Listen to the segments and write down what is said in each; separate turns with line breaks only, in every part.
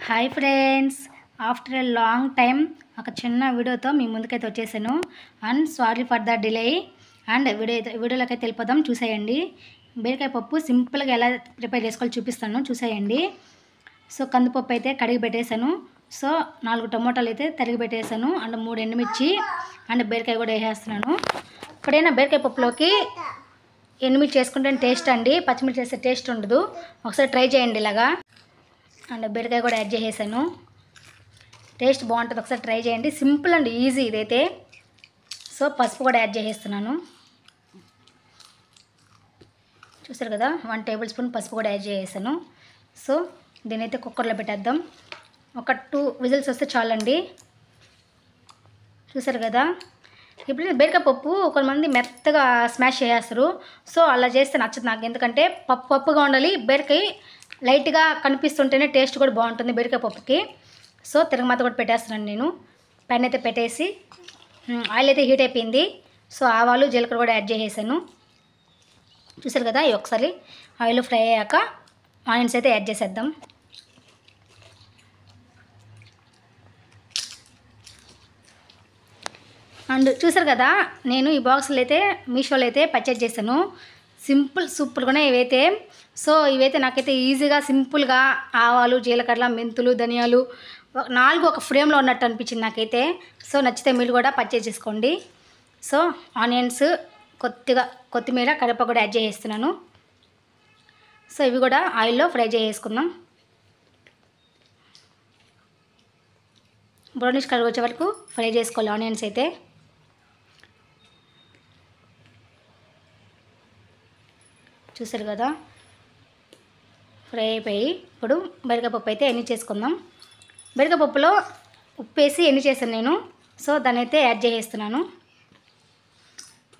Hi friends, after a long time ఒక చిన్న వీడియోతో మీ ముందుకైతే వచ్చేసాను. And sorry for the delay. And వీడియోలోకి అయితే వెళ్ళిపోదాం. చూసేయండి. బీరకాయ పప్పు సింపుల్గా ఎలా ప్రిపేర్ చేసుకోవాలో చూపిస్తాను. చూసేయండి. సో కందిపప్పు అయితే కడిగి పెట్టేశాను. సో 4 టమోటాలు అయితే తరిగి పెట్టేశాను. అండ్ 3 ఎండుమిర్చి అండ్ బీరకాయ కూడా వేసేస్తున్నాను. ఇప్పుడైనా బీరకాయ పప్పులోకి ఎండుమిర్చి వేసుకుంటే టేస్ట్ అండి, పచ్చిమిర్చి వేస్తే టేస్ట్ ఉండదు. ఒకసారి ట్రై చేయండి ఇలాగా. అండ్ బీరకాయ కూడా యాడ్ చేసేసాను. టేస్ట్ బాగుంటుంది, ఒకసారి ట్రై చేయండి. సింపుల్ అండ్ ఈజీ ఇదైతే. సో పసుపు కూడా యాడ్ చేసేస్తున్నాను. చూసారు కదా, 1 టేబుల్ స్పూన్ పసుపు కూడా యాడ్ చేసేసాను. సో దీనైతే కుక్కర్లో పెట్టేద్దాం. ఒక 2 విజిల్స్ వస్తే చాలండి. చూసారు కదా. ఇప్పుడు బీరకాయ పప్పు కొంతమంది మెత్తగా స్మాష్ చేసేస్తారు. సో అలా చేస్తే నచ్చదు నాకు, ఎందుకంటే పప్పుగా ఉండాలి. బీరకాయ లైట్గా కనిపిస్తుంటేనే టేస్ట్ కూడా బాగుంటుంది బీరకాయ పప్పుకి. సో తిరగమాత కూడా పెట్టేస్తున్నాను నేను. పెన్ అయితే పెట్టేసి ఆయిల్ అయితే హీట్ అయిపోయింది. సో ఆవాలు జీలకర్ర కూడా యాడ్ చేసేసాను. చూసారు కదా. ఇవి ఒకసారి ఆయిల్ ఫ్రై అయ్యాక ఆనియన్స్ అయితే యాడ్ చేసేద్దాం. అండ్ చూసారు కదా, నేను ఈ బాక్సులు అయితే మీషోలో అయితే పర్చేజ్ చేశాను. సింపుల్ సూపర్గానే ఇవైతే. సో ఇవైతే నాకైతే ఈజీగా సింపుల్గా ఆవాలు జీలకర్ర మెంతులు ధనియాలు 4 ఒక ఫ్రేమ్లో ఉన్నట్టు అనిపించింది నాకైతే. సో నచ్చితే మీరు కూడా పర్చేజ్ చేసుకోండి. సో ఆనియన్స్, కొద్దిగా కొత్తిమీర కరివేపాకు కూడా యాడ్ చేసేస్తున్నాను. సో ఇవి కూడా ఆయిల్లో ఫ్రై చేసుకుందాం. బ్రౌనిష్ కలర్ వచ్చే వరకు ఫ్రై చేసుకోవాలి ఆనియన్స్ అయితే. చూసారు కదా, ఫ్రై అయిపోయి ఇప్పుడు బీరకాయ పప్పు అయితే ఎన్ని చేసుకుందాం. బీరకాయ పప్పులో ఉప్పు వేసి ఎన్ని చేశాను నేను. సో దాన్ని అయితే యాడ్ చేసేస్తున్నాను.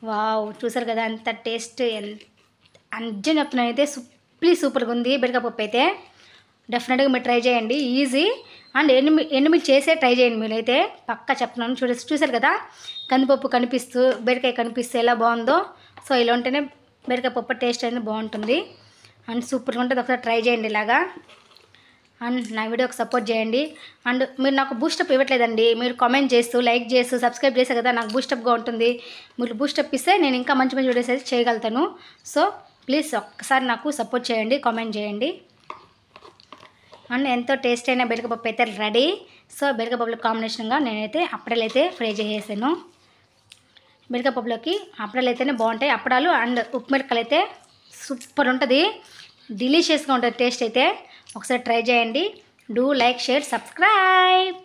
వావ్, చూసారు కదా ఎంత టేస్ట్, అంజన్ చెప్తున్నాను అయితే సూపర్గా ఉంది బీరకాయ పప్పు అయితే. డెఫినెట్గా మీరు ట్రై చేయండి, ఈజీ. అండ్ ఎండుమిర్చి చేసే ట్రై చేయండి మీరైతే, పక్కా చెప్తున్నాను. చూసారు కదా, కందిపప్పు కనిపిస్తూ బీరకాయ కనిపిస్తూ ఎలా బాగుందో. సో ఇలా ఉంటేనే బీరకాయ పప్పు టేస్ట్ అనేది బాగుంటుంది. అండ్ సూపర్గా ఉంటుంది, ఒకసారి ట్రై చేయండి ఇలాగా. అండ్ నా వీడియోకి సపోర్ట్ చేయండి. అండ్ మీరు నాకు బూస్టప్ ఇవ్వట్లేదండి, మీరు కామెంట్ చేస్తూ లైక్ చేస్తూ సబ్స్క్రైబ్ చేసే కదా నాకు బూస్టప్గా ఉంటుంది. మీరు బూస్టప్ ఇస్తే నేను ఇంకా మంచి మంచి వీడియోస్ అయితే చేయగలుగుతాను. సో ప్లీజ్ ఒక్కసారి నాకు సపోర్ట్ చేయండి, కామెంట్ చేయండి. అండ్ ఎంతో టేస్ట్ అయిన బీరకాయ పప్పు అయితే రెడీ. సో బీరకాయ పప్పులో కాంబినేషన్గా నేనైతే అప్పడాలు అయితే ఫ్రై చేసేసాను. బీరకాయ పప్పులోకి అప్పడాలు అయితేనే బాగుంటాయి. అప్పడాలు అండ్ ఉప్పు మిరపకాయలు అయితే సూపర్ ఉంటుంది, డిలీషియస్గా ఉంటుంది టేస్ట్ అయితే. ఒకసారి ట్రై చేయండి. Do like, share, subscribe.